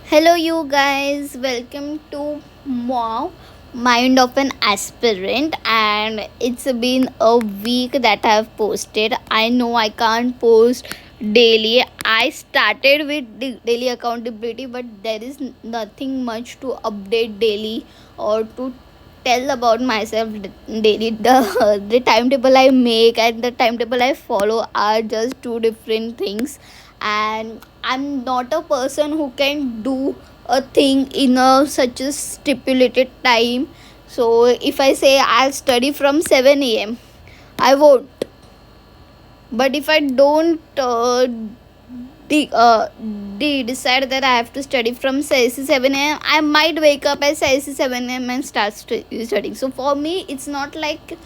Hello, you guys. Welcome to Wow Mind of an Aspirant. And it's been a week that I've posted. I know I can't post daily. I started with the daily accountability, but there is nothing much to update daily or to tell about myself daily. The timetable I make and the timetable I follow are just two different things, and I'm not a person who can do a thing in a such a stipulated time. So if I say I'll study from 7 a.m., I won't. But if I don't decide that I have to study from 7 a.m., I might wake up at 7 a.m. and start studying. So for me, it's not like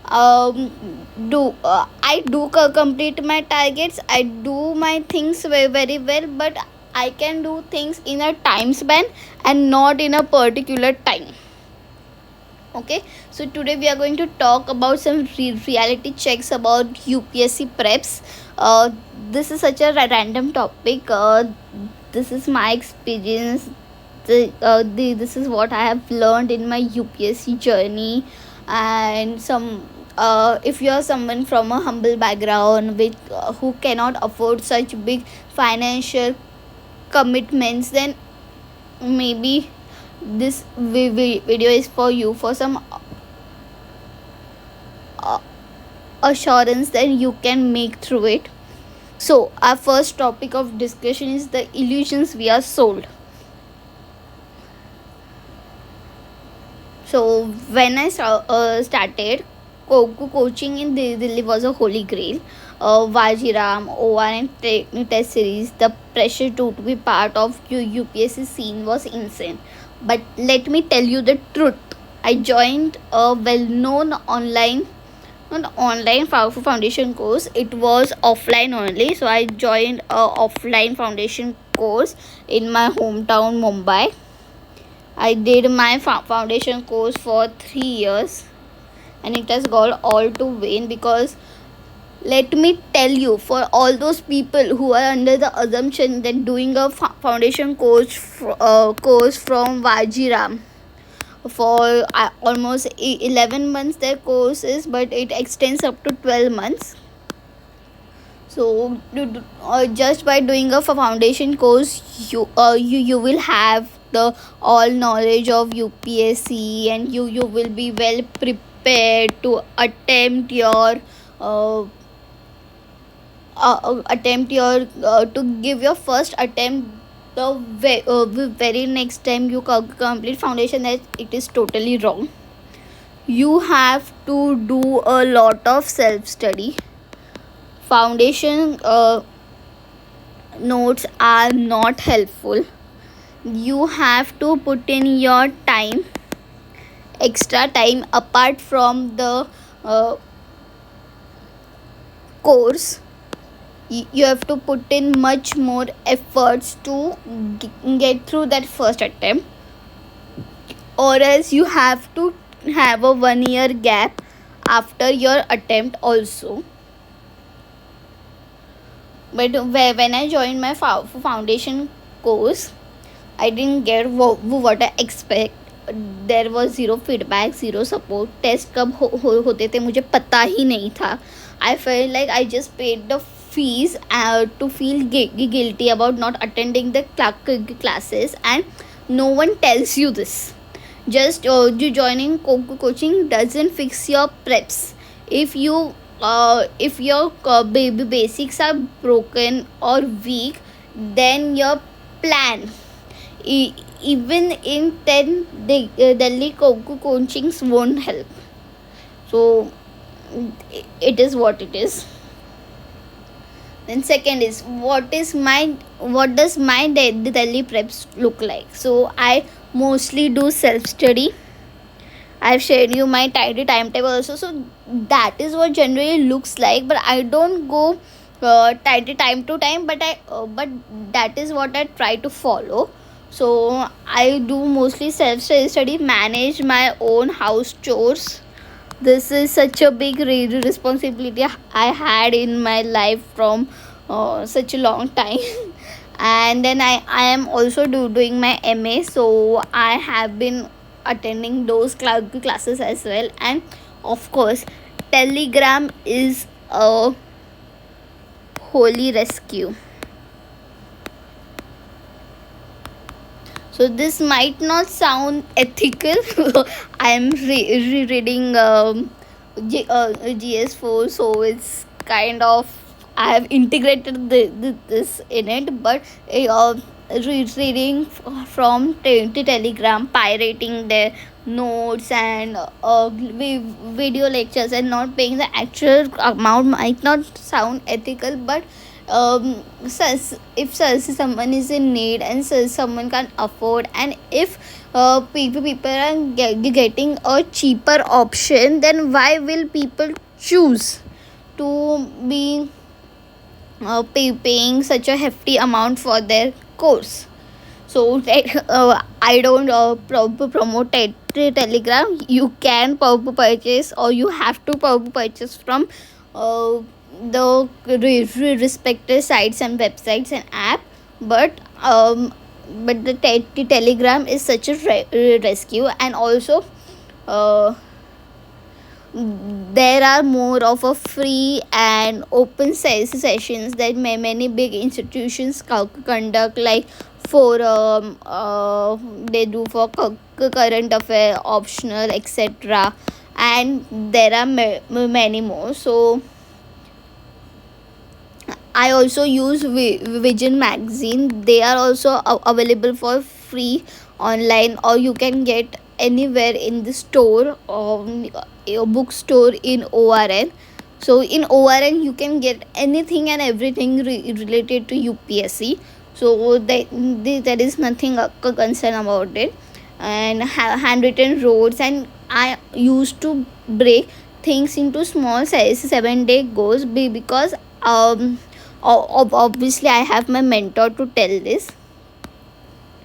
do I do complete my targets. I do my things very, very well, but I can do things in a time span and not in a particular time. Okay, so today we are going to talk about some reality checks about UPSC preps. This is such a random topic. This is my experience. This is what I have learned in my UPSC journey, and some. If you are someone from a humble background with who cannot afford such big financial commitments, then maybe this video is for you, for some uh, assurance that you can make through it. So our first topic of discussion is the illusions we are sold. So when I started coaching in Delhi was a holy grail. Vajiram, OR and test series, the pressure to be part of UPSC scene was insane. But let me tell you the truth. I joined a well-known online, not online foundation course. It was offline only. So I joined a offline foundation course in my hometown Mumbai. I did my foundation course for 3 years, and it has got all to win. Because let me tell you, for all those people who are under the assumption that doing a foundation course from Vajiram for almost 11 months their course is, but it extends up to 12 months. So just by doing a foundation course, you will have the all knowledge of UPSC, and you will be well prepared to uh, attempt your to give your first attempt. The very next time you complete foundation, that it is totally wrong. You have to do a lot of self study. Foundation notes are not helpful. You have to put in your time, extra time apart from the course. You have to put in much more efforts to get through that first attempt, or else you have to have a 1 year gap after your attempt also. But when I joined my foundation course, I didn't get what I expect. There was zero feedback, zero support. Test कब होते थे मुझे पता ही नहीं था. I felt like I just paid the fees to feel guilty about not attending the classes, and no one tells you this. Just you joining coaching doesn't fix your preps. If your basics are broken or weak, then your plan, even in 10 Delhi coachings, won't help. So it is what it is. Then second is, what does my Delhi preps look like? So I mostly do self study. I've shared you my timetable also. So that is what generally looks like. But I don't go time to time. But that is what I try to follow. So I do mostly self study, manage my own house chores. This is such a big responsibility I had in my life from such a long time. And then I am also doing my MA, so I have been attending those classes as well. And of course, Telegram is a holy rescue. So this might not sound ethical. I am reading GS4, so it's kind of, I have integrated this in it. But reading from Telegram, pirating their notes and video lectures and not paying the actual amount might not sound ethical, but if someone is in need and someone can't afford, and if people are getting a cheaper option, then why will people choose to be paying such a hefty amount for their course? So I don't promote Telegram. You can purchase, or you have to purchase from uh, the respective sites and websites and app. But the Telegram is such a rescue. And also uh, there are more of a free and open sessions that many big institutions conduct, like forum, they do for current affair, optional, etc. And there are many more. So I also use Vision magazine. They are also available for free online, or you can get anywhere in the store, a bookstore in ORN. So in ORN you can get anything and everything related to UPSC. So there is nothing concern about it. And handwritten notes, and I used to break things into small size 7-day goals, because obviously I have my mentor to tell this.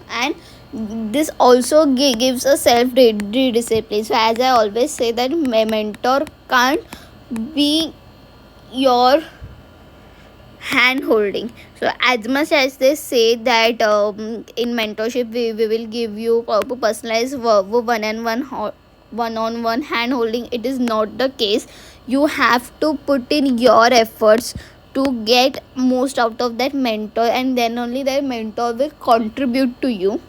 And this also gives a self discipline. So as I always say, that my mentor can't be your hand holding. So as much as they say that in mentorship we will give you personalized one-on-one hand holding, it is not the case. You have to put in your efforts to get most out of that mentor, and then only that mentor will contribute to you.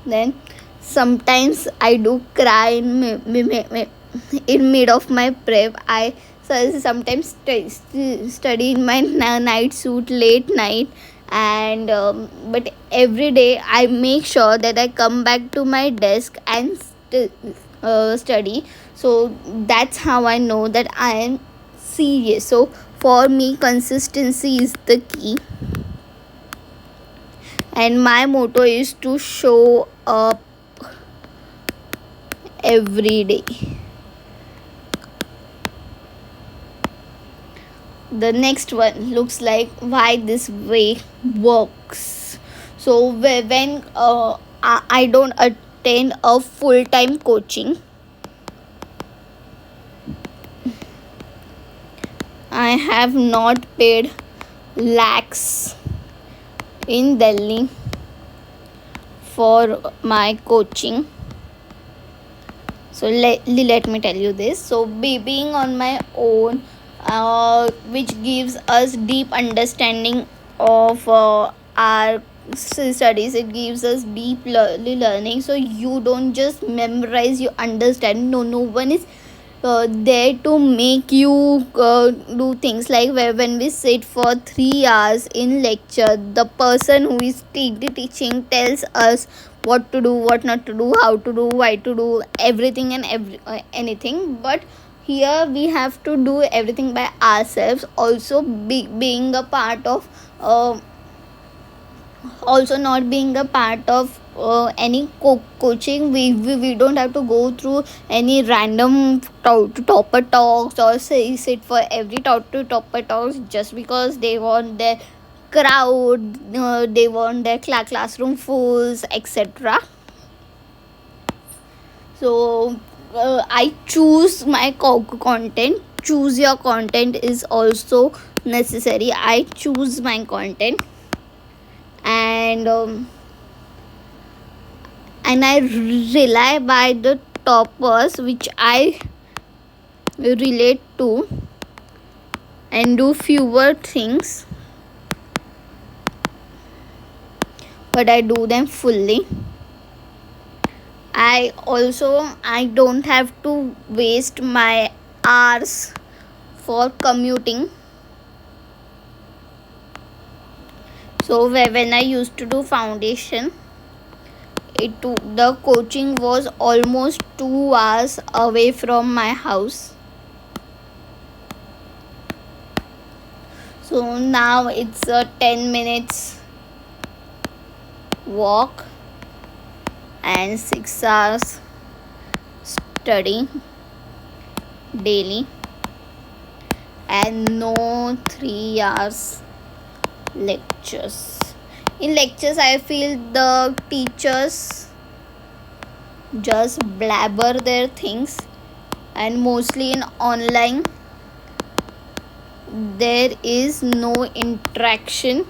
Then sometimes I do cry in mid of my prep. I sometimes study in my night suit late night. And but every day I make sure that I come back to my desk and study. So that's how I know that I am serious. So for me, consistency is the key, and my motto is to show up every day. The next one looks like why this way works. So when I don't attend a full-time coaching, I have not paid lakhs in Delhi for my coaching. So let me tell you this. So being on my own, which gives us deep understanding of our studies. It gives us deep learning. So you don't just memorize, you understand. No one is there to make you do things like when we sit for 3 hours in lecture, the person who is teaching tells us what to do, what not to do, how to do, why to do, everything and anything. But here we have to do everything by ourselves. Also being a part of also not being a part of any coaching, we don't have to go through any random topper talks, or say sit for every topper talks just because they want their crowd, they want their classroom fools, etc. So I choose my content. Choose your content is also necessary. I choose my content, and I rely by the toppers which I relate to, and do fewer things, but I do them fully. I don't have to waste my hours for commuting. So when I used to do foundation, the coaching was almost 2 hours away from my house. So now it's a 10 minutes walk and 6 hours study daily, and no 3 hours lectures. In lectures, I feel the teachers just blabber their things, and mostly in online there is no interaction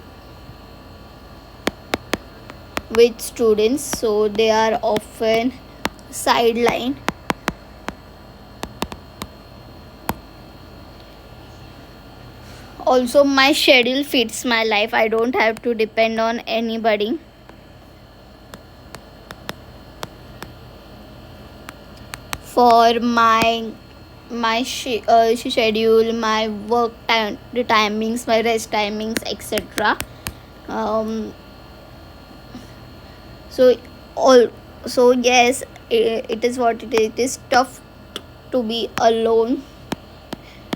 with students, so they are often sidelined. Also, my schedule fits my life. I don't have to depend on anybody. For my schedule, my work time, the timings, my rest timings, etc. So yes, it is what it is. It is tough to be alone.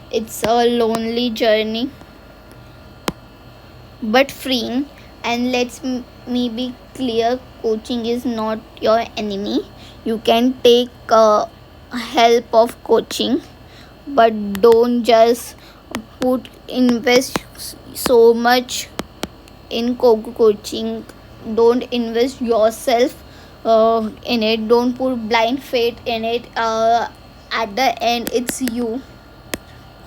It's a lonely journey, but freeing. And me be clear, coaching is not your enemy. You can take help of coaching, but don't just invest so much in coaching. Don't invest yourself in it. Don't put blind faith in it. At the end, it's you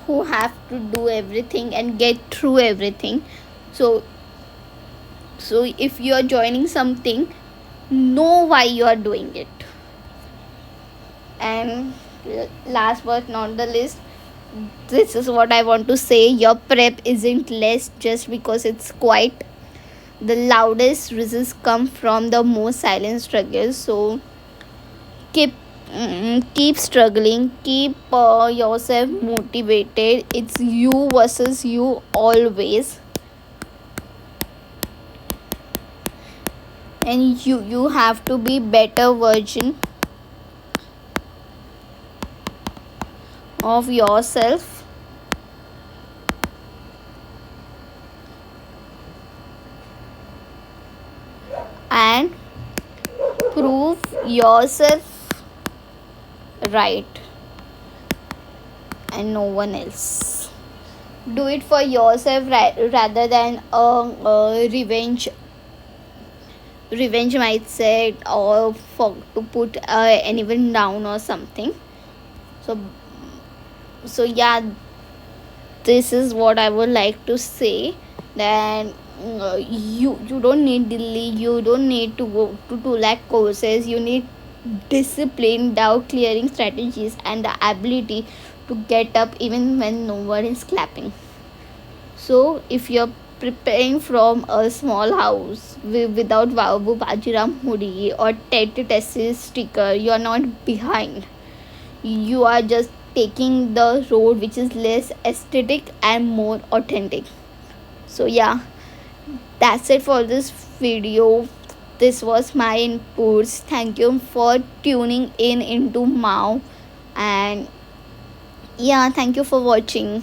who have to do everything and get through everything. So if you are joining something, know why you are doing it. And last but not the least, this is what I want to say: your prep isn't less just because it's quiet. The loudest results come from the most silent struggles. So keep struggling, keep yourself motivated. It's you versus you always, and you have to be better version of yourself. And prove yourself right, and no one else. Do it for yourself rather than a revenge mindset, or for to put anyone down or something. So this is what I would like to say. That you don't need Delhi, you don't need to go to 2 lakh courses. You need discipline, doubt clearing strategies, and the ability to get up even when no one is clapping. So if you're preparing from a small house without Babu Bajiram hoodie or TET test sticker, you're not behind. You are just taking the road which is less aesthetic and more authentic. So that's it for this video. This was my inputs. Thank you for tuning in into Mao, and thank you for watching.